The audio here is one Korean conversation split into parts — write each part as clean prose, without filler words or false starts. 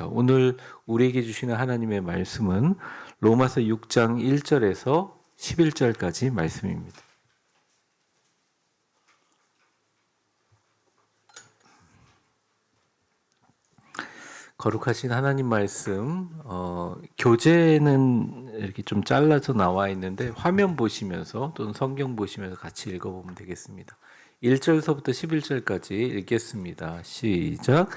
오늘 우리에게 주시는 하나님의 말씀은 로마서 6장 1절에서 11절까지 말씀입니다. 거룩하신 하나님 말씀, 교재는 이렇게 좀 잘라서 나와 있는데 화면 보시면서 또는 성경 보시면서 같이 읽어보면 되겠습니다. 1절서부터 11절까지 읽겠습니다. 시작.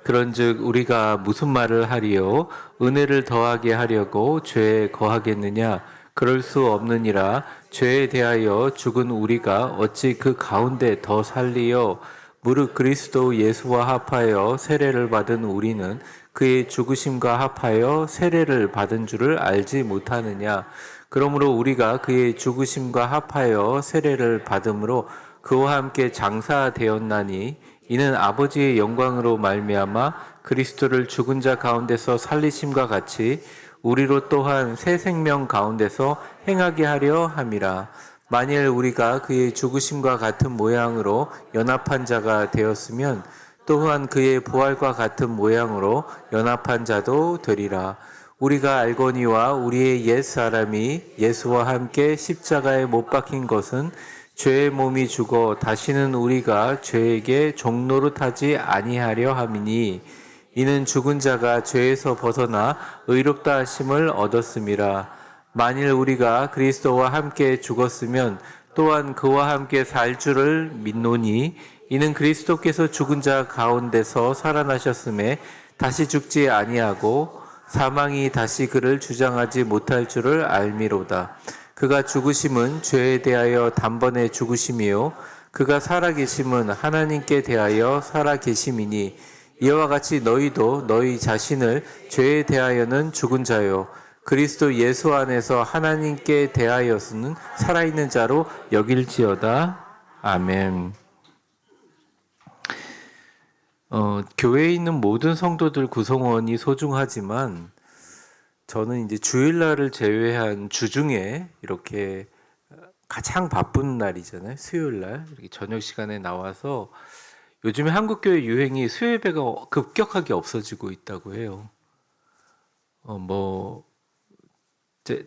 그런즉 우리가 무슨 말을 하리요? 은혜를 더하게 하려고 죄에 거하겠느냐? 그럴 수 없느니라. 죄에 대하여 죽은 우리가 어찌 그 가운데 더 살리요? 무릇 그리스도 예수와 합하여 세례를 받은 우리는 그의 죽으심과 합하여 세례를 받은 줄을 알지 못하느냐? 그러므로 우리가 그의 죽으심과 합하여 세례를 받음으로 그와 함께 장사되었나니 이는 아버지의 영광으로 말미암아 그리스도를 죽은 자 가운데서 살리심과 같이 우리로 또한 새 생명 가운데서 행하게 하려 함이라. 만일 우리가 그의 죽으심과 같은 모양으로 연합한 자가 되었으면 또한 그의 부활과 같은 모양으로 연합한 자도 되리라. 우리가 알거니와 우리의 옛 사람이 예수와 함께 십자가에 못 박힌 것은 죄의 몸이 죽어 다시는 우리가 죄에게 종노릇하지 아니하려 함이니 이는 죽은 자가 죄에서 벗어나 의롭다 하심을 얻었음이라. 만일 우리가 그리스도와 함께 죽었으면 또한 그와 함께 살 줄을 믿노니 이는 그리스도께서 죽은 자 가운데서 살아나셨음에 다시 죽지 아니하고 사망이 다시 그를 주장하지 못할 줄을 알미로다. 그가 죽으심은 죄에 대하여 단번에 죽으심이요 그가 살아계심은 하나님께 대하여 살아계심이니 이와 같이 너희도 너희 자신을 죄에 대하여는 죽은 자요 그리스도 예수 안에서 하나님께 대하여서는 살아있는 자로 여길지어다. 아멘. 교회에 있는 모든 성도들 구성원이 소중하지만 저는 이제 주일날을 제외한 주중에 이렇게 가장 바쁜 날이잖아요. 수요일날 이렇게 저녁 시간에 나와서 요즘에 한국교회 유행이 수요예배가 급격하게 없어지고 있다고 해요.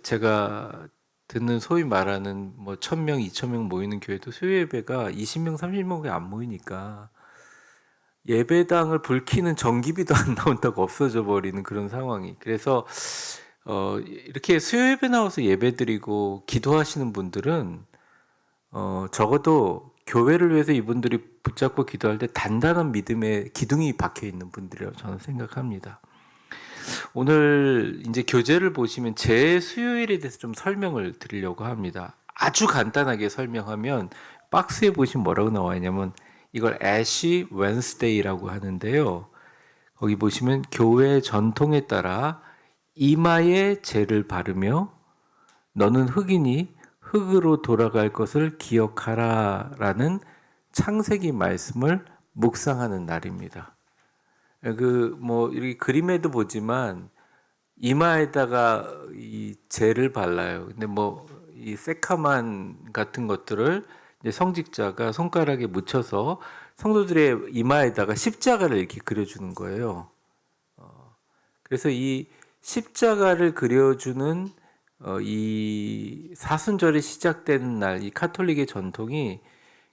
제가 듣는 소위 말하는 1,000명, 2,000명 모이는 교회도 수요예배가 20명, 30명이 안 모이니까 예배당을 불키는 전기비도 안 나온다고 없어져 버리는 그런 상황이. 그래서 이렇게 수요예배 나와서 예배드리고 기도하시는 분들은 적어도 교회를 위해서 이분들이 붙잡고 기도할 때 단단한 믿음의 기둥이 박혀 있는 분들이라고 저는 생각합니다. 오늘 이제 교재를 보시면 제 수요일에 대해서 좀 설명을 드리려고 합니다. 아주 간단하게 설명하면 박스에 보시면 뭐라고 나와 있냐면 이걸 Ash Wednesday라고 하는데요. 거기 보시면 교회 전통에 따라 이마에 재를 바르며 너는 흑이니 흑으로 돌아갈 것을 기억하라 라는 창세기 말씀을 묵상하는 날입니다. 이렇게 그림에도 보지만 이마에다가 이 재를 발라요. 근데 이 새카만 같은 것들을 이제 성직자가 손가락에 묻혀서 성도들의 이마에다가 십자가를 이렇게 그려주는 거예요. 그래서 이 십자가를 그려주는 이 사순절이 시작되는 날, 이 카톨릭의 전통이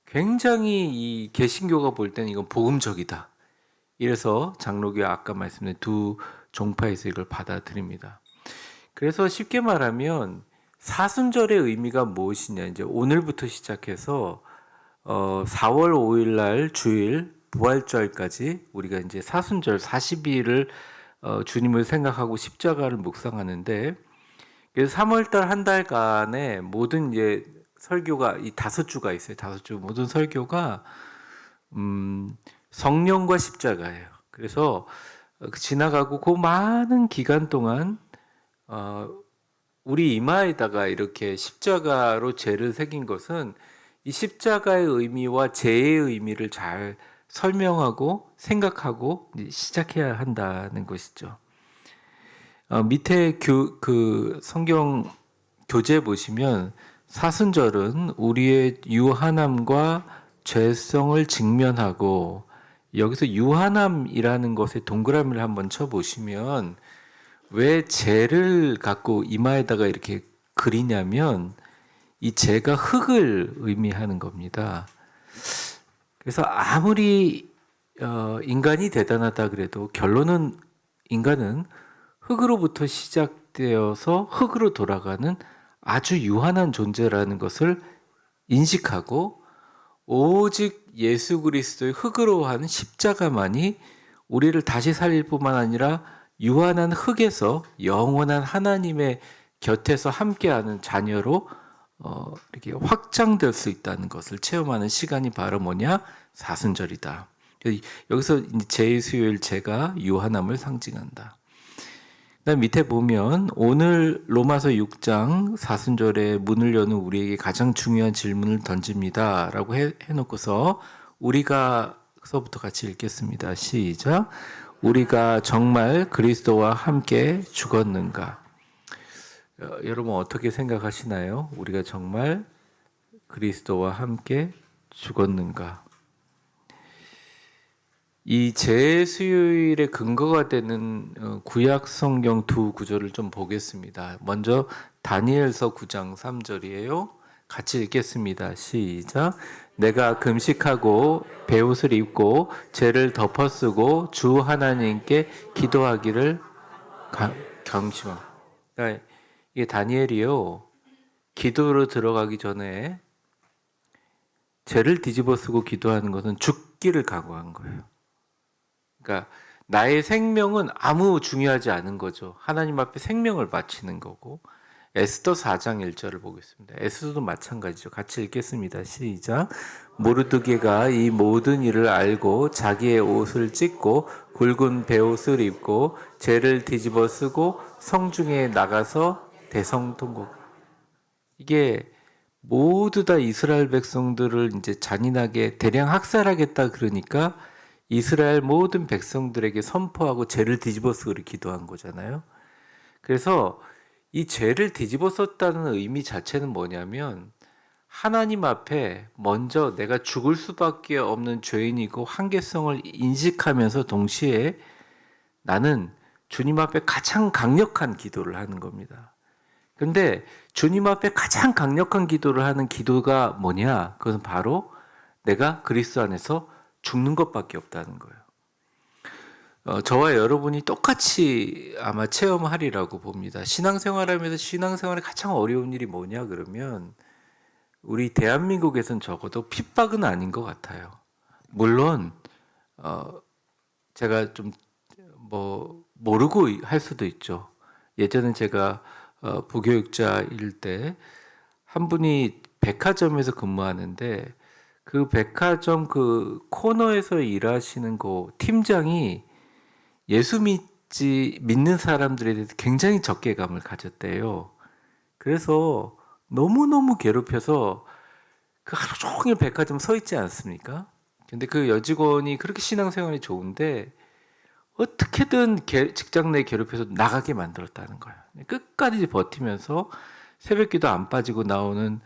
굉장히 이 개신교가 볼 때는 이건 복음적이다. 이래서 장로교 아까 말씀드린 두 종파에서 이걸 받아들입니다. 그래서 쉽게 말하면 사순절의 의미가 무엇이냐, 이제 오늘부터 시작해서 4월 5일 날 주일 부활절까지 우리가 이제 사순절 40일을 주님을 생각하고 십자가를 묵상하는데, 그래서 3월달 한 달간의 모든 이제 설교가 이 5주가 있어요. 5주 모든 설교가 성령과 십자가예요. 그래서 지나가고 그 많은 기간 동안 우리 이마에다가 이렇게 십자가로 죄를 새긴 것은 이 십자가의 의미와 죄의 의미를 잘 설명하고 생각하고 시작해야 한다는 것이죠. 밑에 그 성경 교재 보시면 사순절은 우리의 유한함과 죄성을 직면하고 여기서 유한함이라는 것에 동그라미를 한번 쳐보시면 왜 재를 갖고 이마에다가 이렇게 그리냐면 이 재가 흙을 의미하는 겁니다. 그래서 아무리 인간이 대단하다 그래도 결론은 인간은 흙으로부터 시작되어서 흙으로 돌아가는 아주 유한한 존재라는 것을 인식하고 오직 예수 그리스도의 흙으로 한 십자가만이 우리를 다시 살릴 뿐만 아니라 유한한 흙에서 영원한 하나님의 곁에서 함께하는 자녀로 이렇게 확장될 수 있다는 것을 체험하는 시간이 바로 뭐냐? 사순절이다. 여기서 제2수요일 제가 유한함을 상징한다. 그다음 밑에 보면 오늘 로마서 6장 사순절에 문을 여는 우리에게 가장 중요한 질문을 던집니다. 라고 해놓고서 우리가서부터 같이 읽겠습니다. 시작. 우리가 정말 그리스도와 함께 죽었는가? 여러분 어떻게 생각하시나요? 우리가 정말 그리스도와 함께 죽었는가? 이 재수요일의 근거가 되는 구약 성경 두 구절을 좀 보겠습니다. 먼저 다니엘서 9장 3절이에요. 같이 읽겠습니다. 시작. 내가 금식하고 베옷을 입고 죄를 덮어쓰고 주 하나님께 기도하기를 경심하. 그러니까 이게 다니엘이요. 기도로 들어가기 전에 죄를 뒤집어쓰고 기도하는 것은 죽기를 각오한 거예요. 그러니까 나의 생명은 아무 중요하지 않은 거죠. 하나님 앞에 생명을 바치는 거고. 에스더 4장 1절을 보겠습니다. 에스더도 마찬가지죠. 같이 읽겠습니다. 시작. 모르드게가 이 모든 일을 알고 자기의 옷을 찢고 굵은 베옷을 입고 죄를 뒤집어 쓰고 성중에 나가서 대성통곡. 이게 모두 다 이스라엘 백성들을 이제 잔인하게 대량 학살하겠다 그러니까 이스라엘 모든 백성들에게 선포하고 죄를 뒤집어 쓰고 기도한 거잖아요. 그래서 이 죄를 뒤집어 썼다는 의미 자체는 뭐냐면 하나님 앞에 먼저 내가 죽을 수밖에 없는 죄인이고 한계성을 인식하면서 동시에 나는 주님 앞에 가장 강력한 기도를 하는 겁니다. 그런데 주님 앞에 가장 강력한 기도를 하는 기도가 뭐냐? 그것은 바로 내가 그리스도 안에서 죽는 것밖에 없다는 거예요. 저와 여러분이 똑같이 아마 체험하리라고 봅니다. 신앙생활하면서 신앙생활에 가장 어려운 일이 뭐냐 그러면 우리 대한민국에선 적어도 핍박은 아닌 것 같아요. 물론 제가 좀 모르고 할 수도 있죠. 예전에 제가 부교육자일 때 한 분이 백화점에서 근무하는데 그 백화점 그 코너에서 일하시는 그 팀장이 예수 믿는 사람들에 대해서 굉장히 적개감을 가졌대요. 그래서 너무너무 괴롭혀서 그 하루 종일 백화점 서 있지 않습니까? 근데 그 여직원이 그렇게 신앙생활이 좋은데 어떻게든 직장 내 괴롭혀서 나가게 만들었다는 거예요. 끝까지 버티면서 새벽기도 안 빠지고 나오는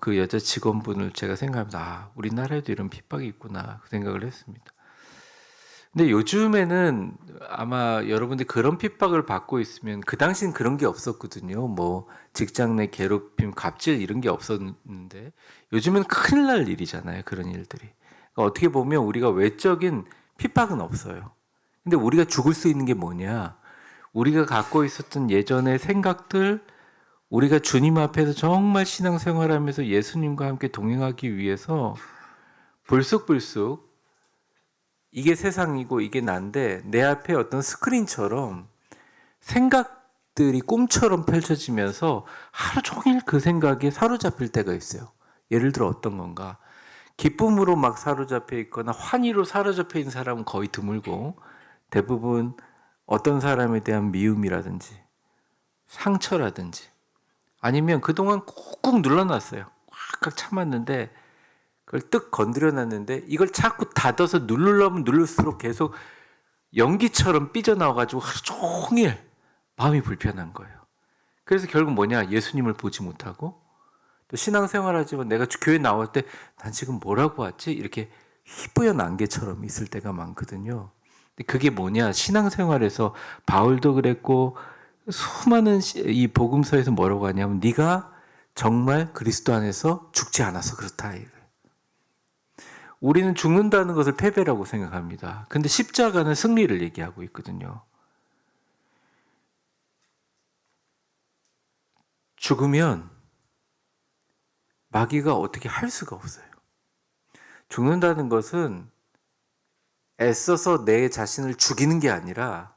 그 여자 직원분을 제가 생각하면서 우리나라에도 이런 핍박이 있구나 그 생각을 했습니다. 근데 요즘에는 아마 여러분들이 그런 핍박을 받고 있으면 그 당시엔 그런 게 없었거든요. 뭐 직장 내 괴롭힘, 갑질 이런 게 없었는데 요즘은 큰일 날 일이잖아요. 그런 일들이. 그러니까 어떻게 보면 우리가 외적인 핍박은 없어요. 근데 우리가 죽을 수 있는 게 뭐냐? 우리가 갖고 있었던 예전의 생각들, 우리가 주님 앞에서 정말 신앙생활하면서 예수님과 함께 동행하기 위해서 불쑥불쑥 이게 세상이고 이게 난데 내 앞에 어떤 스크린처럼 생각들이 꿈처럼 펼쳐지면서 하루 종일 그 생각에 사로잡힐 때가 있어요. 예를 들어 어떤 건가? 기쁨으로 막 사로잡혀 있거나 환희로 사로잡혀 있는 사람은 거의 드물고 대부분 어떤 사람에 대한 미움이라든지 상처라든지 아니면 그동안 꾹꾹 눌러놨어요. 꽉꽉 참았는데 그걸 뜩 건드려놨는데 이걸 자꾸 닫아서 누르려면 누를수록 계속 연기처럼 삐져나와가지고 하루 종일 마음이 불편한 거예요. 그래서 결국 뭐냐? 예수님을 보지 못하고 또 신앙생활하지만 내가 교회 나올 때 난 지금 뭐라고 왔지? 이렇게 희뿌연 안개처럼 있을 때가 많거든요. 근데 그게 뭐냐? 신앙생활에서 바울도 그랬고 수많은 이 복음서에서 뭐라고 하냐면 네가 정말 그리스도 안에서 죽지 않아서 그렇다. 우리는 죽는다는 것을 패배라고 생각합니다. 근데 십자가는 승리를 얘기하고 있거든요. 죽으면 마귀가 어떻게 할 수가 없어요. 죽는다는 것은 애써서 내 자신을 죽이는 게 아니라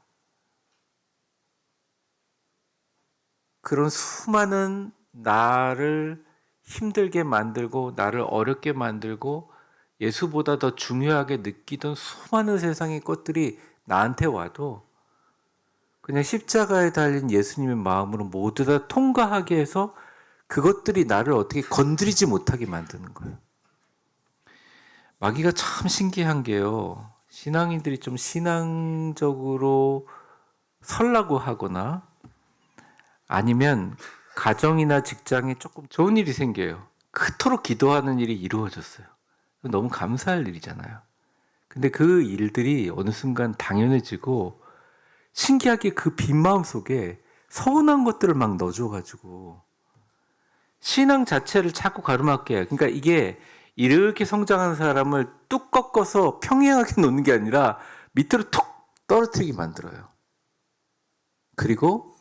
그런 수많은 나를 힘들게 만들고 나를 어렵게 만들고 예수보다 더 중요하게 느끼던 수많은 세상의 것들이 나한테 와도 그냥 십자가에 달린 예수님의 마음으로 모두 다 통과하게 해서 그것들이 나를 어떻게 건드리지 못하게 만드는 거예요. 마귀가 참 신기한 게요. 신앙인들이 좀 신앙적으로 설라고 하거나 아니면 가정이나 직장에 조금 좋은 일이 생겨요. 그토록 기도하는 일이 이루어졌어요. 너무 감사할 일이잖아요. 근데 그 일들이 어느 순간 당연해지고 신기하게 그 빈 마음 속에 서운한 것들을 막 넣어줘가지고 신앙 자체를 자꾸 가로막게 해요. 그러니까 이게 이렇게 성장하는 사람을 뚝 꺾어서 평행하게 놓는 게 아니라 밑으로 툭 떨어뜨리게 만들어요. 그리고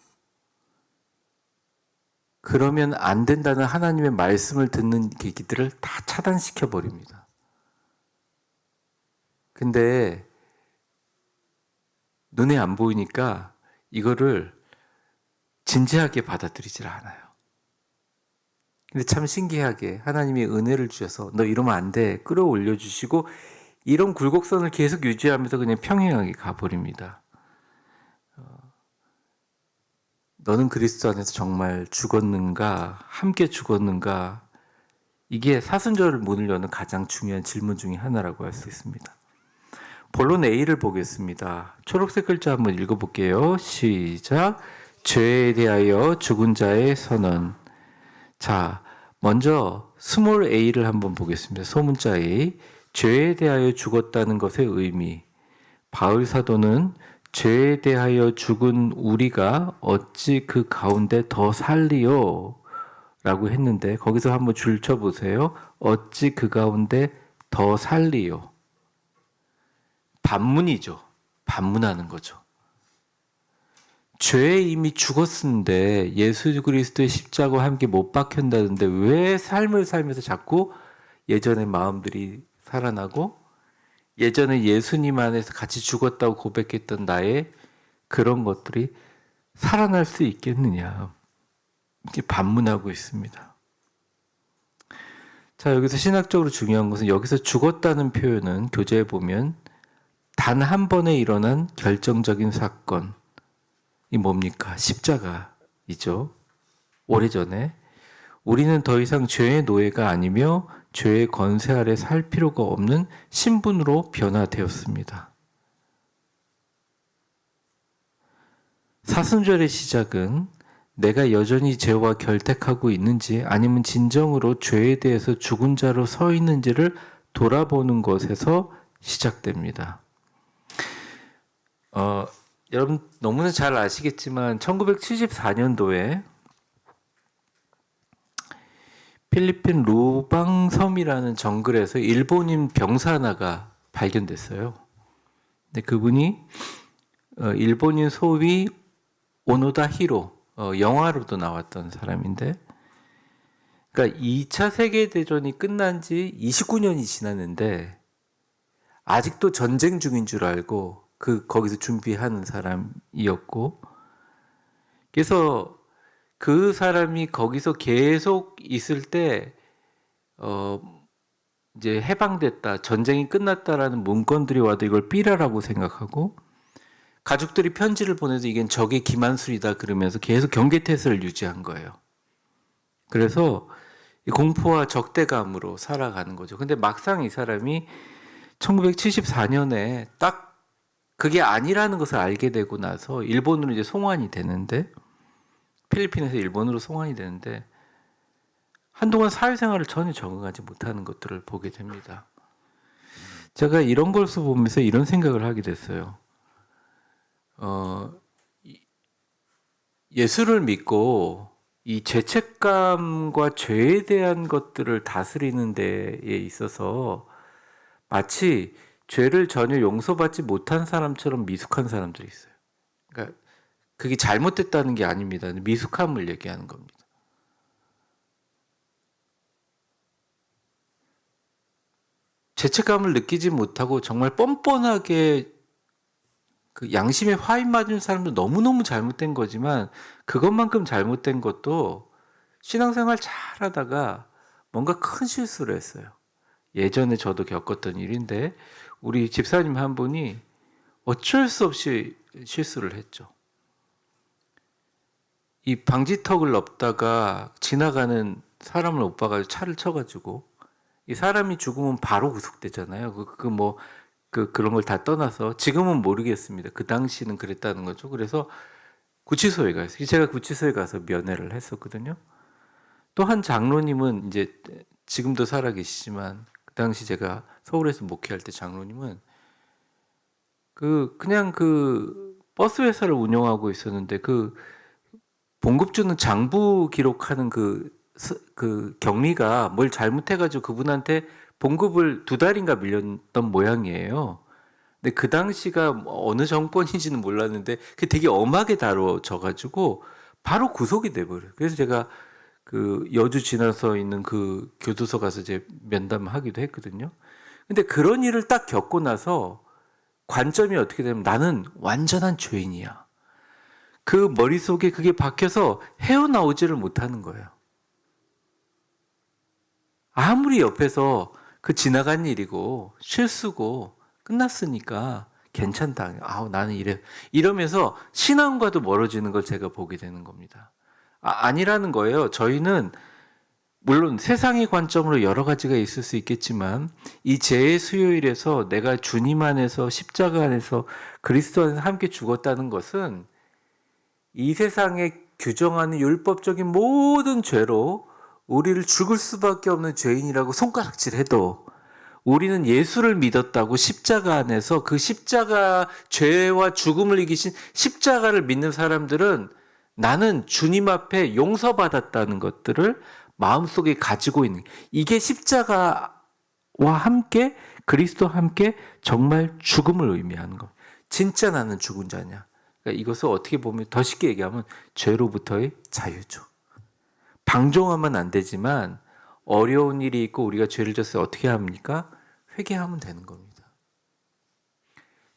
그러면 안 된다는 하나님의 말씀을 듣는 계기들을 다 차단시켜 버립니다. 근데 눈에 안 보이니까 이거를 진지하게 받아들이질 않아요. 근데 참 신기하게 하나님이 은혜를 주셔서 너 이러면 안 돼 끌어올려 주시고 이런 굴곡선을 계속 유지하면서 그냥 평행하게 가버립니다. 너는 그리스도 안에서 정말 죽었는가? 함께 죽었는가? 이게 사순절을 문을 여는 가장 중요한 질문 중에 하나라고 할 수 있습니다. 본론 A를 보겠습니다. 초록색 글자 한번 읽어볼게요. 시작. 죄에 대하여 죽은 자의 선언. 자, 먼저 스몰 a를 한번 보겠습니다. 소문자 A. 죄에 대하여 죽었다는 것의 의미. 바울 사도는 죄에 대하여 죽은 우리가 어찌 그 가운데 더 살리요? 라고 했는데 거기서 한번 줄쳐보세요. 어찌 그 가운데 더 살리요? 반문이죠. 반문하는 거죠. 죄에 이미 죽었는데 예수 그리스도의 십자가와 함께 못 박혔다는데 왜 삶을 살면서 자꾸 예전의 마음들이 살아나고 예전에 예수님 안에서 같이 죽었다고 고백했던 나의 그런 것들이 살아날 수 있겠느냐. 이렇게 반문하고 있습니다. 자, 여기서 신학적으로 중요한 것은 여기서 죽었다는 표현은 교재에 보면 단 한 번에 일어난 결정적인 사건. 이 뭡니까? 십자가이죠. 오래전에 우리는 더 이상 죄의 노예가 아니며 죄의 권세 아래 살 필요가 없는 신분으로 변화되었습니다. 사순절의 시작은 내가 여전히 죄와 결탁하고 있는지 아니면 진정으로 죄에 대해서 죽은 자로 서 있는지를 돌아보는 것에서 시작됩니다. 여러분 너무나 잘 아시겠지만 1974년도에 필리핀 루방섬이라는 정글에서 일본인 병사 하나가 발견됐어요. 근데 그분이 일본인 소위 오노다 히로, 영화로도 나왔던 사람인데, 그러니까 2차 세계대전이 끝난 지 29년이 지났는데 아직도 전쟁 중인 줄 알고 거기서 준비하는 사람이었고, 그래서 그 사람이 거기서 계속 있을 때, 이제 해방됐다, 전쟁이 끝났다라는 문건들이 와도 이걸 삐라라고 생각하고, 가족들이 편지를 보내서 이게 적의 기만술이다 그러면서 계속 경계태세를 유지한 거예요. 그래서 공포와 적대감으로 살아가는 거죠. 근데 막상 이 사람이 1974년에 딱 그게 아니라는 것을 알게 되고 나서 일본으로 이제 송환이 되는데, 필리핀에서 일본으로 송환이 되는데 한동안 사회생활을 전혀 적응하지 못하는 것들을 보게 됩니다. 제가 이런 걸 보면서 이런 생각을 하게 됐어요. 예수를 믿고 이 죄책감과 죄에 대한 것들을 다스리는 데에 있어서 마치 죄를 전혀 용서받지 못한 사람처럼 미숙한 사람들이 있어요. 그러니까 그게 잘못됐다는 게 아닙니다. 미숙함을 얘기하는 겁니다. 죄책감을 느끼지 못하고 정말 뻔뻔하게 그 양심에 화인 맞은 사람도 너무너무 잘못된 거지만 그것만큼 잘못된 것도 신앙생활 잘하다가 뭔가 큰 실수를 했어요. 예전에 저도 겪었던 일인데 우리 집사님 한 분이 어쩔 수 없이 실수를 했죠. 이 방지턱을 넘다가 지나가는 사람을 못 봐가지고 차를 쳐가지고 이 사람이 죽으면 바로 구속되잖아요. 그런 걸 다 떠나서 지금은 모르겠습니다. 그 당시는 그랬다는 거죠. 그래서 구치소에 가서 제가 구치소에 가서 면회를 했었거든요. 또 한 장로님은 이제 지금도 살아 계시지만 그 당시 제가 서울에서 목회할 때 장로님은 그냥 그 버스 회사를 운영하고 있었는데 그 봉급주는 장부 기록하는 그 경리가 뭘 잘못해가지고 그분한테 봉급을 2달인가 밀렸던 모양이에요. 근데 그 당시가 어느 정권인지는 몰랐는데 그게 되게 엄하게 다뤄져가지고 바로 구속이 돼버려요. 그래서 제가 그 여주 지나서 있는 그 교도소 가서 이제 면담하기도 했거든요. 근데 그런 일을 딱 겪고 나서 관점이 어떻게 되면 나는 완전한 죄인이야. 그 머릿속에 그게 박혀서 헤어나오지를 못하는 거예요. 아무리 옆에서 그 지나간 일이고 실수고 끝났으니까 괜찮다. 나는 이래. 이러면서 신앙과도 멀어지는 걸 제가 보게 되는 겁니다. 아니라는 거예요. 저희는 물론 세상의 관점으로 여러 가지가 있을 수 있겠지만 이 재해 수요일에서 내가 주님 안에서 십자가 안에서 그리스도 안에서 함께 죽었다는 것은 이 세상에 규정하는 율법적인 모든 죄로 우리를 죽을 수밖에 없는 죄인이라고 손가락질해도 우리는 예수를 믿었다고 십자가 안에서 그 십자가 죄와 죽음을 이기신 십자가를 믿는 사람들은 나는 주님 앞에 용서받았다는 것들을 마음속에 가지고 있는 이게 십자가와 함께 그리스도와 함께 정말 죽음을 의미하는 겁니다. 진짜 나는 죽은 자냐. 그러니까 이것을 어떻게 보면 더 쉽게 얘기하면 죄로부터의 자유죠. 방종하면 안 되지만 어려운 일이 있고 우리가 죄를 졌을 때 어떻게 합니까? 회개하면 되는 겁니다.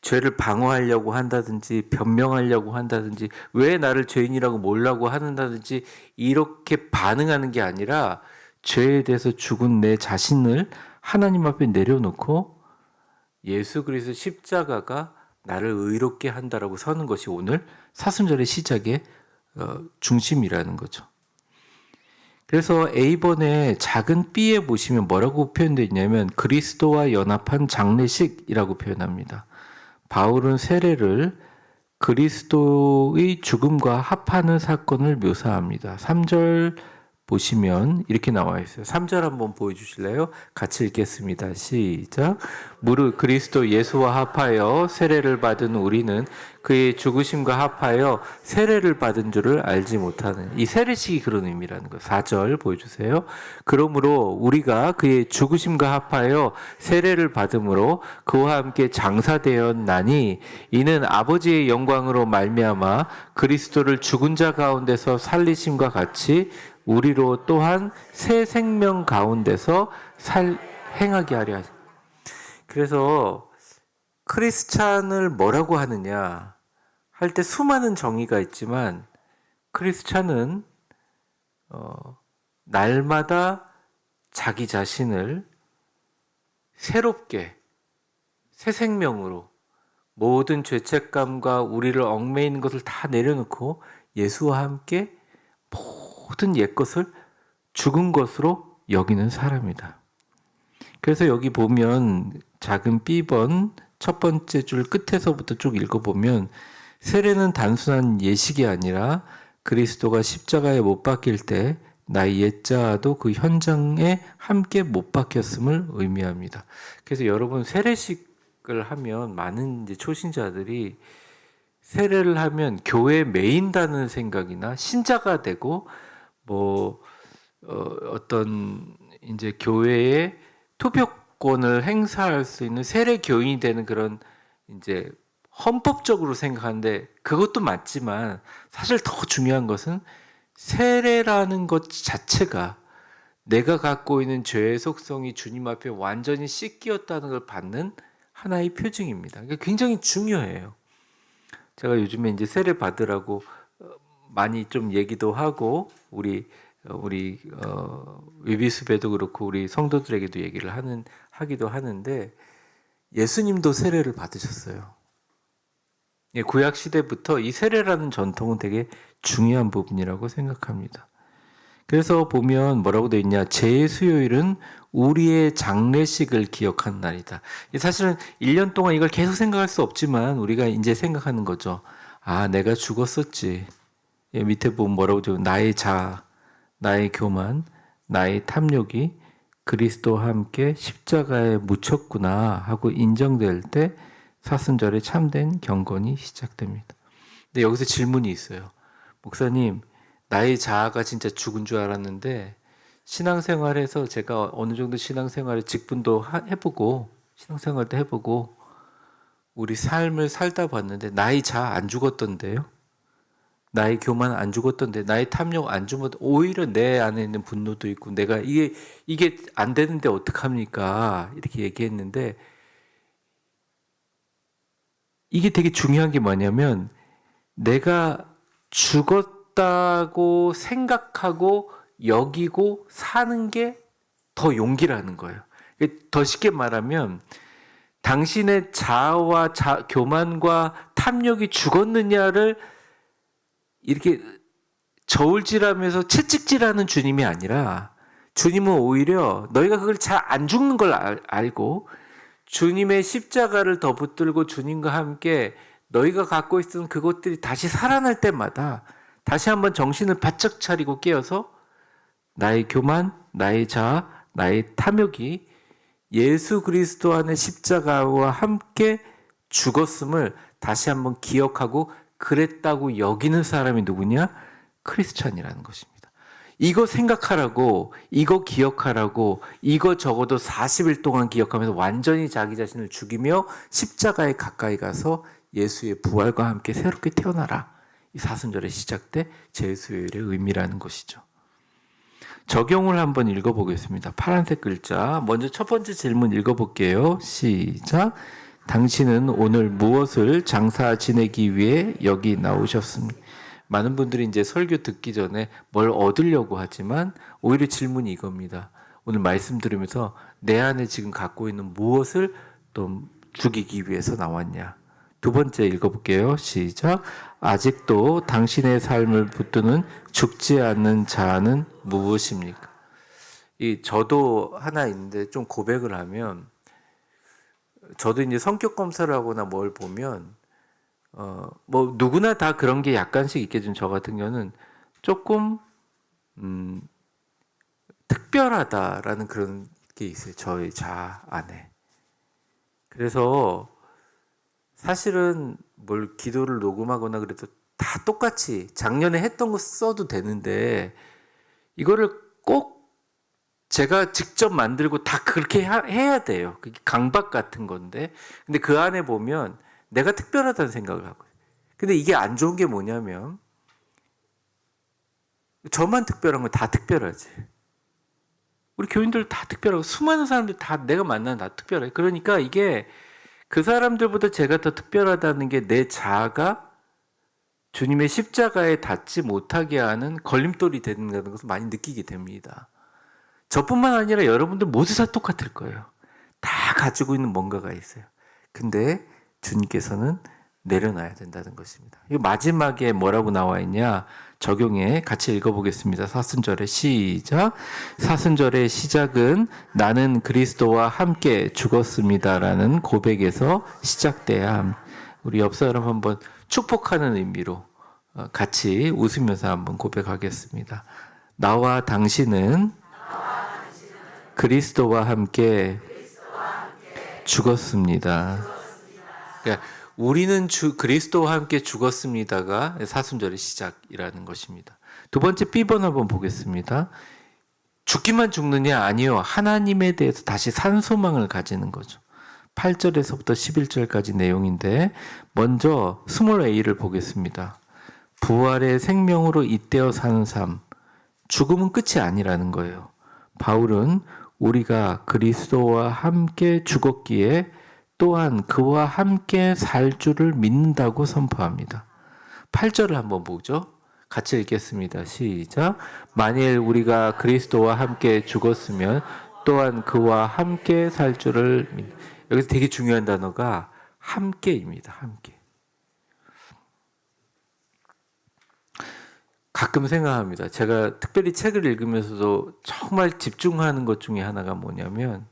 죄를 방어하려고 한다든지 변명하려고 한다든지 왜 나를 죄인이라고 몰라고 한다든지 이렇게 반응하는 게 아니라 죄에 대해서 죽은 내 자신을 하나님 앞에 내려놓고 예수 그리스도 십자가가 나를 의롭게 한다라고 서는 것이 오늘 사순절의 시작의 중심이라는 거죠. 그래서 A번에 작은 B에 보시면 뭐라고 표현되어 있냐면 그리스도와 연합한 장례식이라고 표현합니다. 바울은 세례를 그리스도의 죽음과 합하는 사건을 묘사합니다. 3절 보시면 이렇게 나와 있어요. 3절 한번 보여주실래요? 같이 읽겠습니다. 시작. 무릇 그리스도 예수와 합하여 세례를 받은 우리는 그의 죽으심과 합하여 세례를 받은 줄을 알지 못하는 이 세례식이 그런 의미라는 거예요. 4절 보여주세요. 그러므로 우리가 그의 죽으심과 합하여 세례를 받음으로 그와 함께 장사되었나니 이는 아버지의 영광으로 말미암아 그리스도를 죽은 자 가운데서 살리심과 같이 우리로 또한 새 생명 가운데서 행하게 하려 하시. 그래서 크리스찬을 뭐라고 하느냐 할 때 수많은 정의가 있지만 크리스찬은 날마다 자기 자신을 새롭게 새 생명으로 모든 죄책감과 우리를 얽매이는 것을 다 내려놓고 예수와 함께 모든 옛것을 죽은 것으로 여기는 사람이다. 그래서 여기 보면 작은 B번 첫 번째 줄 끝에서부터 쭉 읽어보면 세례는 단순한 예식이 아니라 그리스도가 십자가에 못 박힐 때 나의 옛자도 그 현장에 함께 못 박혔음을 의미합니다. 그래서 여러분 세례식을 하면 많은 이제 초신자들이 세례를 하면 교회에 매인다는 생각이나 신자가 되고 뭐 어떤 이제 교회의 투표권을 행사할 수 있는 세례 교인이 되는 그런 이제 헌법적으로 생각하는데 그것도 맞지만 사실 더 중요한 것은 세례라는 것 자체가 내가 갖고 있는 죄의 속성이 주님 앞에 완전히 씻기었다는 걸 받는 하나의 표징입니다. 그러니까 굉장히 중요해요. 제가 요즘에 이제 세례 받으라고 많이 좀 얘기도 하고 우리 위비수배도 그렇고 우리 성도들에게도 얘기를 하기도 하는데 예수님도 세례를 받으셨어요. 구약 시대부터 이 세례라는 전통은 되게 중요한 부분이라고 생각합니다. 그래서 보면 뭐라고 되어 있냐? 제수요일은 우리의 장례식을 기억하는 날이다. 사실은 1년 동안 이걸 계속 생각할 수 없지만 우리가 이제 생각하는 거죠. 아, 내가 죽었었지. 밑에 보면 뭐라고 되어 나의 자아, 나의 교만, 나의 탐욕이 그리스도와 함께 십자가에 묻혔구나 하고 인정될 때 사순절에 참된 경건이 시작됩니다. 근데 여기서 질문이 있어요. 목사님, 나의 자아가 진짜 죽은 줄 알았는데 신앙생활에서 제가 어느 정도 신앙생활에 직분도 해보고 신앙생활도 해보고 우리 삶을 살다 봤는데 나의 자아 안 죽었던데요? 나의 교만 안 죽었던데 나의 탐욕 안 죽었던데 오히려 내 안에 있는 분노도 있고 내가 이게 안 되는데 어떡합니까? 이렇게 얘기했는데 이게 되게 중요한 게 뭐냐면 내가 죽었다고 생각하고 여기고 사는 게 더 용기라는 거예요. 더 쉽게 말하면 당신의 자아와 교만과 탐욕이 죽었느냐를 이렇게 저울질하면서 채찍질하는 주님이 아니라 주님은 오히려 너희가 그걸 잘 안 죽는 걸 알고 주님의 십자가를 더 붙들고 주님과 함께 너희가 갖고 있던 그것들이 다시 살아날 때마다 다시 한번 정신을 바짝 차리고 깨어서 나의 교만, 나의 자아, 나의 탐욕이 예수 그리스도 안의 십자가와 함께 죽었음을 다시 한번 기억하고 그랬다고 여기는 사람이 누구냐? 크리스찬이라는 것입니다. 이거 생각하라고, 이거 기억하라고, 이거 적어도 40일 동안 기억하면서 완전히 자기 자신을 죽이며 십자가에 가까이 가서 예수의 부활과 함께 새롭게 태어나라. 이 사순절의 시작 때 제수요일의 의미라는 것이죠. 적용을 한번 읽어보겠습니다. 파란색 글자. 먼저 첫 번째 질문 읽어볼게요. 시작. 당신은 오늘 무엇을 장사 지내기 위해 여기 나오셨습니까? 많은 분들이 이제 설교 듣기 전에 뭘 얻으려고 하지만 오히려 질문이 이겁니다. 오늘 말씀 들으면서 내 안에 지금 갖고 있는 무엇을 또 죽이기 위해서 나왔냐? 두 번째 읽어볼게요. 시작. 아직도 당신의 삶을 붙드는 죽지 않는 자아는 무엇입니까? 저도 하나 있는데 좀 고백을 하면 저도 이제 성격 검사를 하거나 뭘 보면 뭐 누구나 다 그런 게 약간씩 있겠지만 저 같은 경우는 조금 특별하다라는 그런 게 있어요. 저의 자아 안에. 그래서 사실은 뭘 기도를 녹음하거나 그래도 다 똑같이 작년에 했던 거 써도 되는데 이거를 꼭 제가 직접 만들고 다 그렇게 해야 돼요. 그게 강박 같은 건데 근데 그 안에 보면 내가 특별하다는 생각을 하고 근데 이게 안 좋은 게 뭐냐면 저만 특별한 건 다 특별하지. 우리 교인들 다 특별하고 수많은 사람들 다 내가 만나는 다 특별해. 그러니까 이게 그 사람들보다 제가 더 특별하다는 게 내 자아가 주님의 십자가에 닿지 못하게 하는 걸림돌이 된다는 것을 많이 느끼게 됩니다. 저뿐만 아니라 여러분들 모두 다 똑같을 거예요. 다 가지고 있는 뭔가가 있어요. 근데 주님께서는 내려놔야 된다는 것입니다. 이 마지막에 뭐라고 나와 있냐? 적용해 같이 읽어보겠습니다. 사순절의 시작. 사순절의 시작은 나는 그리스도와 함께 죽었습니다라는 고백에서 시작돼야 합니다. 우리 옆 사람 한번 축복하는 의미로 같이 웃으면서 한번 고백하겠습니다. 나와 당신은 그리스도와 함께 죽었습니다. 그러니까 우리는 그리스도와 함께 죽었습니다가 사순절의 시작이라는 것입니다. 두 번째 B번 한번 보겠습니다. 죽기만 죽느냐? 아니요. 하나님에 대해서 다시 산 소망을 가지는 거죠. 8절에서부터 11절까지 내용인데 먼저 스몰 a를 보겠습니다. 부활의 생명으로 잇대어 사는 삶. 죽음은 끝이 아니라는 거예요. 바울은 우리가 그리스도와 함께 죽었기에 또한 그와 함께 살 줄을 믿는다고 선포합니다. 8절을 한번 보죠. 같이 읽겠습니다. 시작. 만일 우리가 그리스도와 함께 죽었으면 또한 그와 함께 살 줄을 믿. 여기서 되게 중요한 단어가 함께입니다. 함께. 가끔 생각합니다. 제가 특별히 책을 읽으면서도 정말 집중하는 것 중에 하나가 뭐냐면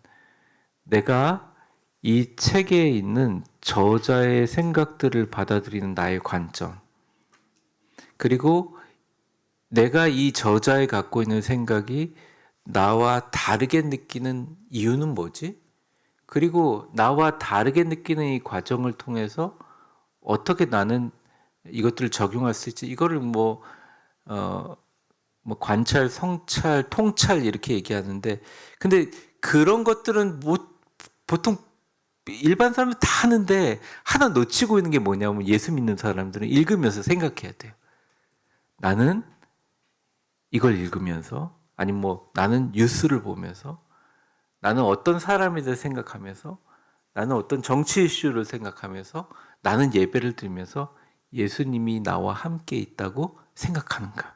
내가 이 책에 있는 저자의 생각들을 받아들이는 나의 관점, 그리고 내가 이 저자에 갖고 있는 생각이 나와 다르게 느끼는 이유는 뭐지? 그리고 나와 다르게 느끼는 이 과정을 통해서 어떻게 나는 이것들을 적용할 수 있지? 이거를 뭐 관찰, 성찰, 통찰 이렇게 얘기하는데, 근데 그런 것들은 보통 일반 사람은 다 하는데 하나 놓치고 있는 게 뭐냐면 예수 믿는 사람들은 읽으면서 생각해야 돼요. 나는 이걸 읽으면서, 아니면 뭐 나는 뉴스를 보면서, 나는 어떤 사람에 대해 생각하면서, 나는 어떤 정치 이슈를 생각하면서, 나는 예배를 드리면서 예수님이 나와 함께 있다고 생각하는가.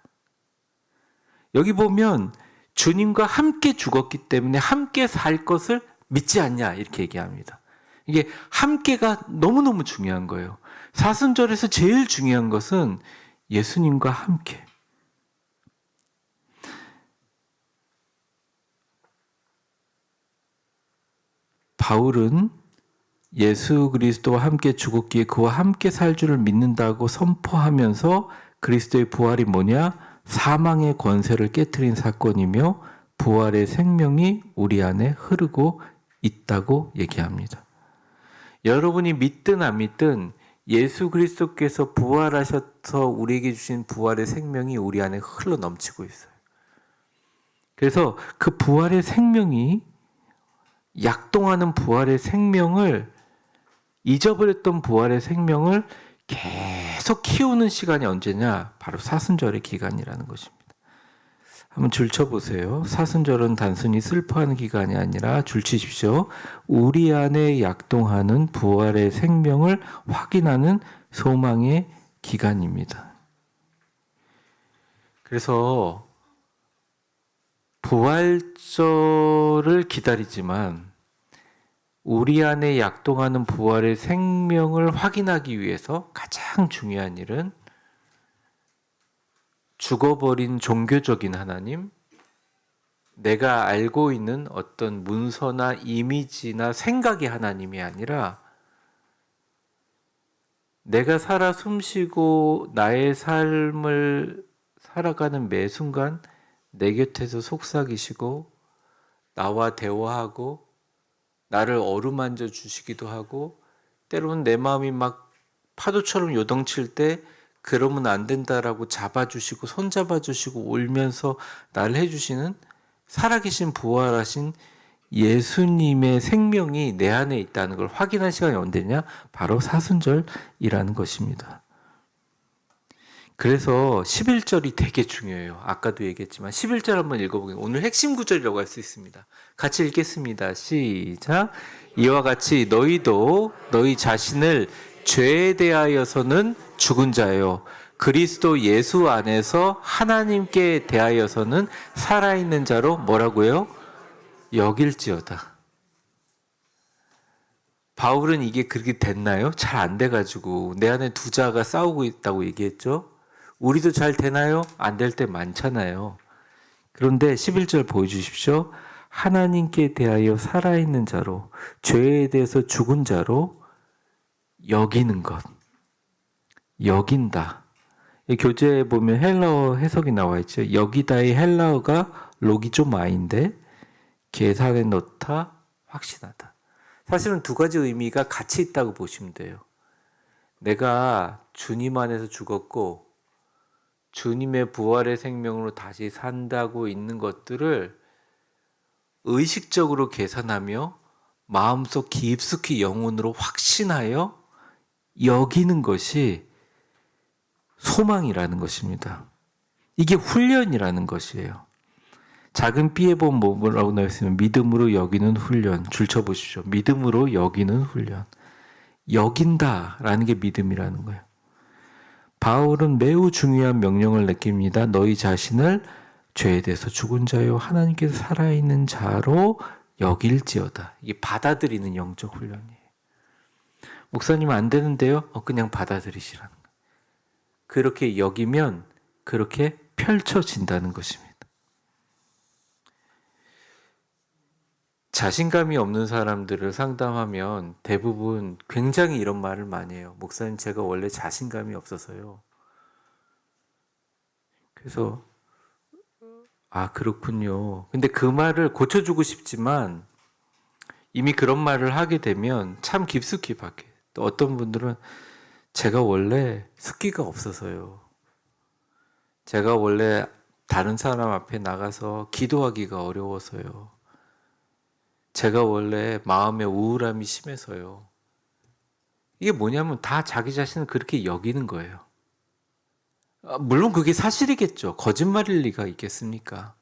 여기 보면 주님과 함께 죽었기 때문에 함께 살 것을 믿지 않냐 이렇게 얘기합니다. 이게 함께가 너무너무 중요한 거예요. 사순절에서 제일 중요한 것은 예수님과 함께. 바울은 예수 그리스도와 함께 죽었기에 그와 함께 살 줄을 믿는다고 선포하면서 그리스도의 부활이 뭐냐? 사망의 권세를 깨트린 사건이며 부활의 생명이 우리 안에 흐르고 있다고 얘기합니다. 여러분이 믿든 안 믿든 예수 그리스도께서 부활하셔서 우리에게 주신 부활의 생명이 우리 안에 흘러 넘치고 있어요. 그래서 그 부활의 생명이 약동하는 부활의 생명을, 잊어버렸던 부활의 생명을 계속 키우는 시간이 언제냐? 바로 사순절의 기간이라는 것입니다. 한번 줄 쳐보세요. 사순절은 단순히 슬퍼하는 기간이 아니라 줄 치십시오. 우리 안에 약동하는 부활의 생명을 확인하는 소망의 기간입니다. 그래서 부활절을 기다리지만 우리 안에 약동하는 부활의 생명을 확인하기 위해서 가장 중요한 일은 죽어버린 종교적인 하나님, 내가 알고 있는 어떤 문서나 이미지나 생각의 하나님이 아니라 내가 살아 숨쉬고 나의 삶을 살아가는 매 순간 내 곁에서 속삭이시고 나와 대화하고 나를 어루만져 주시기도 하고, 때로는 내 마음이 막 파도처럼 요동칠 때 그러면 안 된다라고 잡아주시고 손잡아주시고 울면서 나를 해주시는 살아계신 부활하신 예수님의 생명이 내 안에 있다는 걸 확인한 시간이 언제냐? 바로 사순절이라는 것입니다. 그래서 11절이 되게 중요해요. 아까도 얘기했지만 11절 한번 읽어보겠습니다. 오늘 핵심 구절이라고 할 수 있습니다. 같이 읽겠습니다. 시작. 이와 같이 너희도 너희 자신을 죄에 대하여서는 죽은 자요, 그리스도 예수 안에서 하나님께 대하여서는 살아있는 자로 뭐라고요? 여길지어다. 바울은 이게 그렇게 됐나요? 잘 안 돼가지고 내 안에 두 자가 싸우고 있다고 얘기했죠. 우리도 잘 되나요? 안 될 때 많잖아요. 그런데 11절 보여주십시오. 하나님께 대하여 살아있는 자로, 죄에 대해서 죽은 자로 여기는 것. 여긴다. 이 교재에 보면 헬라어 해석이 나와 있죠. 여기다의 헬라어가 로기조마인데 계산에 넣다 확신하다. 사실은 두 가지 의미가 같이 있다고 보시면 돼요. 내가 주님 안에서 죽었고 주님의 부활의 생명으로 다시 산다고 있는 것들을 의식적으로 계산하며 마음속 깊숙이 영혼으로 확신하여 여기는 것이 소망이라는 것입니다. 이게 훈련이라는 것이에요. 작은 B에 보면 뭐라고 나와 있으면 믿음으로 여기는 훈련. 줄쳐보십시오. 믿음으로 여기는 훈련. 여긴다라는 게 믿음이라는 거예요. 바울은 매우 중요한 명령을 느낍니다. 너희 자신을 죄에 대해서 죽은 자요 하나님께서 살아있는 자로 여길지어다. 이게 받아들이는 영적 훈련이에요. 목사님 안 되는데요? 그냥 받아들이시라는 거예요. 그렇게 여기면 그렇게 펼쳐진다는 것입니다. 자신감이 없는 사람들을 상담하면 대부분 굉장히 이런 말을 많이 해요. 목사님, 제가 원래 자신감이 없어서요. 그래서 그렇군요. 근데 그 말을 고쳐주고 싶지만 이미 그런 말을 하게 되면 참 깊숙이 박혀요. 또 어떤 분들은 제가 원래 습기가 없어서요. 제가 원래 다른 사람 앞에 나가서 기도하기가 어려워서요. 제가 원래 마음의 우울함이 심해서요. 이게 뭐냐면 다 자기 자신을 그렇게 여기는 거예요. 물론 그게 사실이겠죠. 거짓말일 리가 있겠습니까?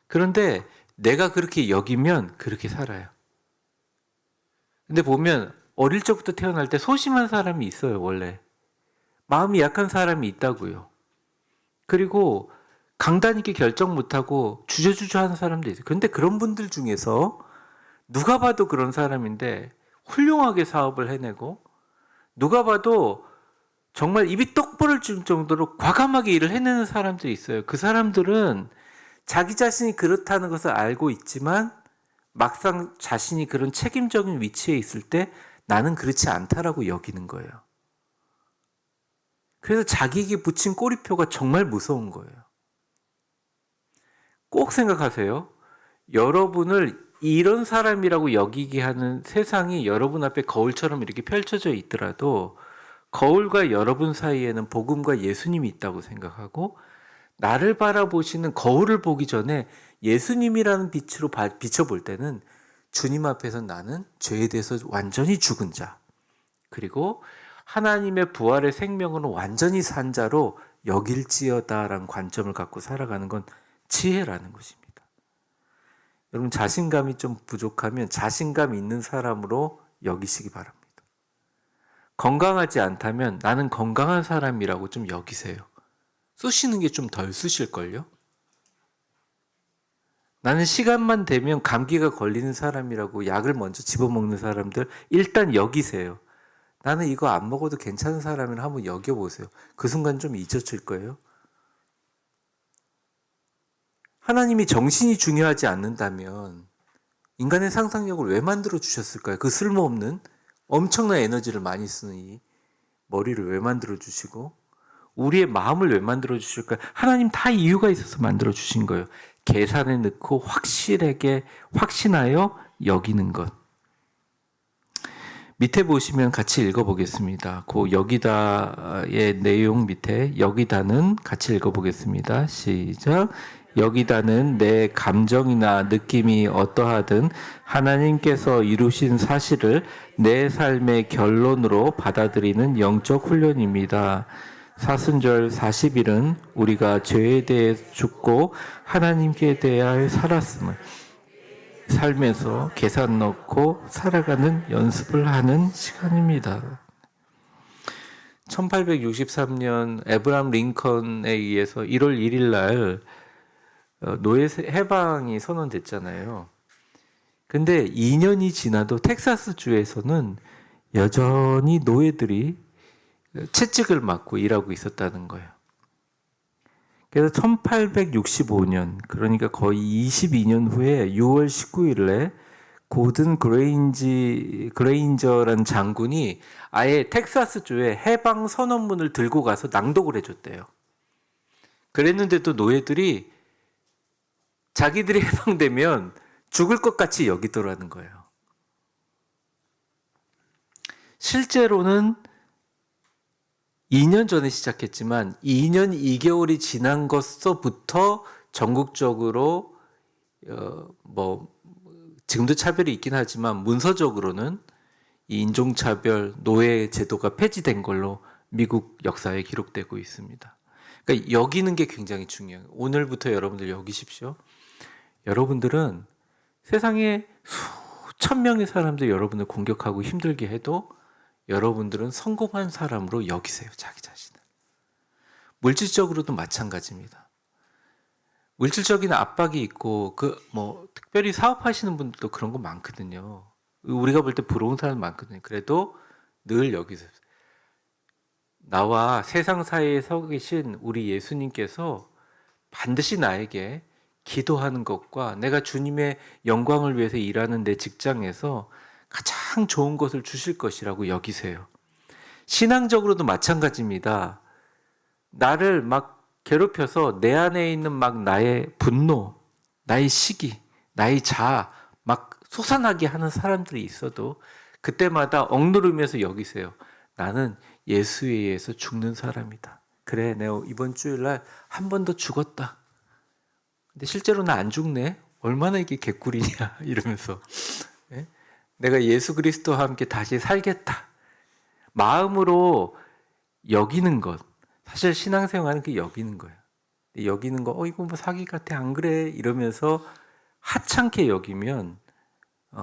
그런데 내가 그렇게 여기면 그렇게 살아요. 근데 보면 어릴 적부터 태어날 때 소심한 사람이 있어요, 원래. 마음이 약한 사람이 있다고요. 그리고 강단 있게 결정 못하고 주저주저 하는 사람도 있어요. 그런데 그런 분들 중에서 누가 봐도 그런 사람인데 훌륭하게 사업을 해내고 누가 봐도 정말 입이 떡 벌어질 정도로 과감하게 일을 해내는 사람들이 있어요. 그 사람들은 자기 자신이 그렇다는 것을 알고 있지만 막상 자신이 그런 책임적인 위치에 있을 때 나는 그렇지 않다라고 여기는 거예요. 그래서 자기에게 붙인 꼬리표가 정말 무서운 거예요. 꼭 생각하세요. 여러분을 이런 사람이라고 여기게 하는 세상이 여러분 앞에 거울처럼 이렇게 펼쳐져 있더라도 거울과 여러분 사이에는 복음과 예수님이 있다고 생각하고 나를 바라보시는 거울을 보기 전에 예수님이라는 빛으로 비춰볼 때는 주님 앞에서 나는 죄에 대해서 완전히 죽은 자, 그리고 하나님의 부활의 생명으로 완전히 산 자로 여길지어다라는 관점을 갖고 살아가는 건 지혜라는 것입니다. 여러분, 자신감이 좀 부족하면 자신감 있는 사람으로 여기시기 바랍니다. 건강하지 않다면 나는 건강한 사람이라고 좀 여기세요. 쑤시는 게 좀 덜 쑤실걸요? 나는 시간만 되면 감기가 걸리는 사람이라고 약을 먼저 집어먹는 사람들 일단 여기세요. 나는 이거 안 먹어도 괜찮은 사람을 한번 여겨보세요. 그 순간 좀 잊혀질 거예요. 하나님이 정신이 중요하지 않는다면 인간의 상상력을 왜 만들어 주셨을까요? 그 쓸모없는 엄청난 에너지를 많이 쓰는 이 머리를 왜 만들어 주시고 우리의 마음을 왜 만들어 주실까요? 하나님 다 이유가 있어서 만들어 주신 거예요. 계산에 넣고 확실하게 확신하여 여기는 것. 밑에 보시면 같이 읽어보겠습니다. 그 여기다의 내용 밑에 여기다는 같이 읽어보겠습니다. 시작. 여기다는 내 감정이나 느낌이 어떠하든 하나님께서 이루신 사실을 내 삶의 결론으로 받아들이는 영적 훈련입니다. 사순절 40일은 우리가 죄에 대해 죽고 하나님께 대하여 살았음을 삶에서 계산 넣고 살아가는 연습을 하는 시간입니다. 1863년 에브람 링컨에 의해서 1월 1일 날 노예 해방이 선언됐잖아요. 근데 2년이 지나도 텍사스주에서는 여전히 노예들이 채찍을 맞고 일하고 있었다는 거예요. 그래서 1865년, 그러니까 거의 22년 후에 6월 19일에 고든 그레인저라는 장군이 아예 텍사스주에 해방 선언문을 들고 가서 낭독을 해줬대요. 그랬는데도 노예들이 자기들이 해방되면 죽을 것 같이 여기더라는 거예요. 실제로는 2년 전에 시작했지만 2년 2개월이 지난 것서부터 전국적으로 지금도 차별이 있긴 하지만 문서적으로는 이 인종차별 노예 제도가 폐지된 걸로 미국 역사에 기록되고 있습니다. 그러니까 여기는 게 굉장히 중요해요. 오늘부터 여러분들 여기십시오. 여러분들은 세상에 수천 명의 사람들 여러분을 공격하고 힘들게 해도 여러분들은 성공한 사람으로 여기세요. 자기 자신을. 물질적으로도 마찬가지입니다. 물질적인 압박이 있고 특별히 사업하시는 분들도 그런 거 많거든요. 우리가 볼 때 부러운 사람 많거든요. 그래도 늘 여기서 나와 세상 사이에 서 계신 우리 예수님께서 반드시 나에게 기도하는 것과 내가 주님의 영광을 위해서 일하는 내 직장에서 가장 좋은 것을 주실 것이라고 여기세요. 신앙적으로도 마찬가지입니다. 나를 막 괴롭혀서 내 안에 있는 막 나의 분노, 나의 시기, 나의 자아 막 솟아나게 하는 사람들이 있어도 그때마다 억누르면서 여기세요. 나는 예수에 의해서 죽는 사람이다. 그래, 내가 이번 주일날 한 번 더 죽었다. 근데 실제로는 안 죽네. 얼마나 이게 개꿀이냐 이러면서 내가 예수 그리스도와 함께 다시 살겠다. 마음으로 여기는 것. 사실 신앙생활은 그 여기는 거예요. 여기는 거, 이거 뭐 사기 같아, 안 그래? 이러면서 하찮게 여기면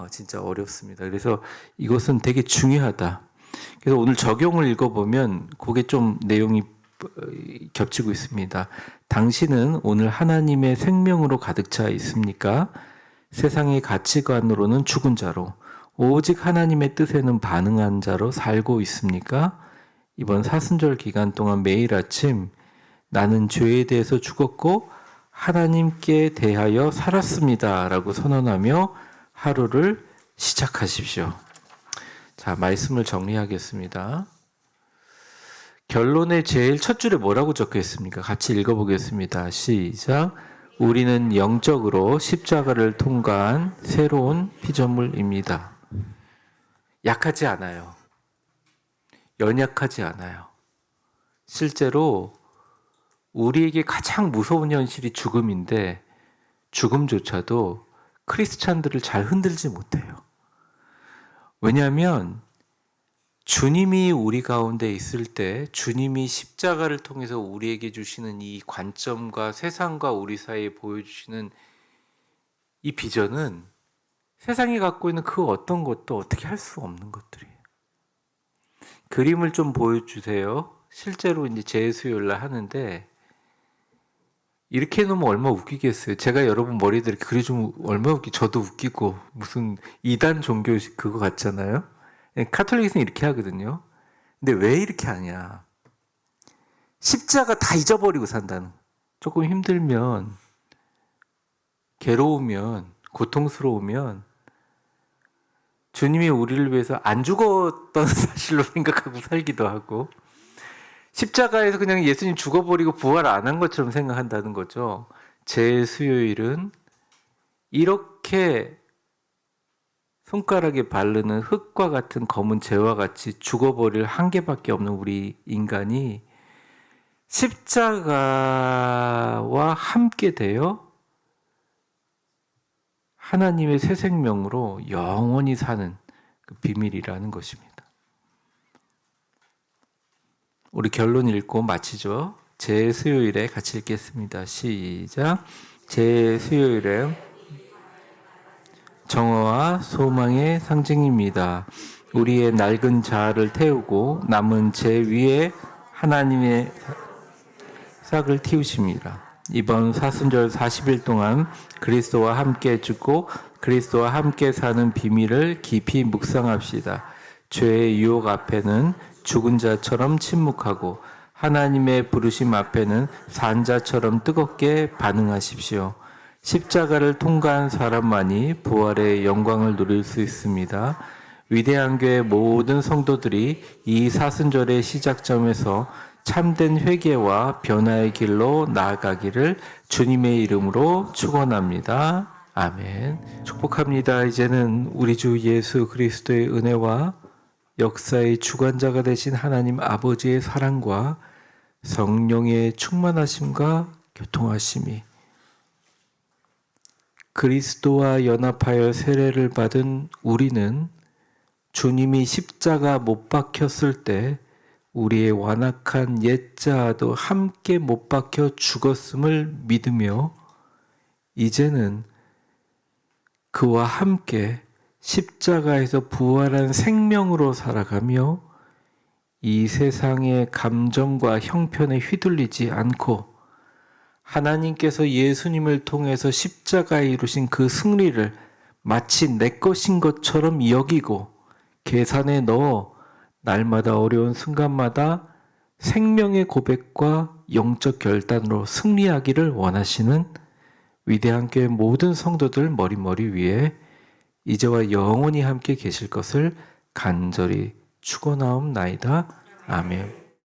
진짜 어렵습니다. 그래서 이것은 되게 중요하다. 그래서 오늘 적용을 읽어보면 그게 좀 내용이 겹치고 있습니다. 당신은 오늘 하나님의 생명으로 가득 차 있습니까? 세상의 가치관으로는 죽은 자로, 오직 하나님의 뜻에는 반응한 자로 살고 있습니까? 이번 사순절 기간 동안 매일 아침 나는 죄에 대해서 죽었고 하나님께 대하여 살았습니다 라고 선언하며 하루를 시작하십시오. 자, 말씀을 정리하겠습니다. 결론의 제일 첫 줄에 뭐라고 적혀 있습니까? 같이 읽어보겠습니다. 시작. 우리는 영적으로 십자가를 통과한 새로운 피조물입니다. 약하지 않아요. 연약하지 않아요. 실제로 우리에게 가장 무서운 현실이 죽음인데 죽음조차도 크리스찬들을 잘 흔들지 못해요. 왜냐하면 주님이 우리 가운데 있을 때 주님이 십자가를 통해서 우리에게 주시는 이 관점과 세상과 우리 사이에 보여주시는 이 비전은 세상이 갖고 있는 그 어떤 것도 어떻게 할 수 없는 것들이에요. 그림을 좀 보여주세요. 실제로 이제 제수요일날 하는데 이렇게 해놓으면 얼마나 웃기겠어요. 제가 여러분 머리들 이렇게 그려주면 얼마나 저도 웃기고 무슨 이단 종교 그거 같잖아요. 카톨릭은 이렇게 하거든요. 근데 왜 이렇게 하냐? 십자가 다 잊어버리고 산다는. 조금 힘들면, 괴로우면, 고통스러우면 주님이 우리를 위해서 안 죽었던 사실로 생각하고 살기도 하고 십자가에서 그냥 예수님 죽어버리고 부활 안 한 것처럼 생각한다는 거죠. 제 수요일은 이렇게 손가락에 바르는 흙과 같은 검은 재와 같이 죽어버릴 한계밖에 없는 우리 인간이 십자가와 함께 되어 하나님의 새 생명으로 영원히 사는 그 비밀이라는 것입니다. 우리 결론 읽고 마치죠. 제 수요일에 같이 읽겠습니다. 시작. 제 수요일에 정오와 소망의 상징입니다. 우리의 낡은 자아를 태우고 남은 제 위에 하나님의 싹을 틔우십니다. 이번 사순절 40일 동안 그리스도와 함께 죽고 그리스도와 함께 사는 비밀을 깊이 묵상합시다. 죄의 유혹 앞에는 죽은 자처럼 침묵하고 하나님의 부르심 앞에는 산 자처럼 뜨겁게 반응하십시오. 십자가를 통과한 사람만이 부활의 영광을 누릴 수 있습니다. 위대한 교회 모든 성도들이 이 사순절의 시작점에서 참된 회개와 변화의 길로 나아가기를 주님의 이름으로 축원합니다. 아멘. 축복합니다. 이제는 우리 주 예수 그리스도의 은혜와 역사의 주관자가 되신 하나님 아버지의 사랑과 성령의 충만하심과 교통하심이 그리스도와 연합하여 세례를 받은 우리는 주님이 십자가 못 박혔을 때 우리의 완악한 옛자도 함께 못 박혀 죽었음을 믿으며 이제는 그와 함께 십자가에서 부활한 생명으로 살아가며 이 세상의 감정과 형편에 휘둘리지 않고 하나님께서 예수님을 통해서 십자가에 이루신 그 승리를 마치 내 것인 것처럼 여기고 계산에 넣어 날마다 어려운 순간마다 생명의 고백과 영적 결단으로 승리하기를 원하시는 위대한 교회 모든 성도들 머리 위에 이제와 영원히 함께 계실 것을 간절히 축원하옵나이다. 아멘.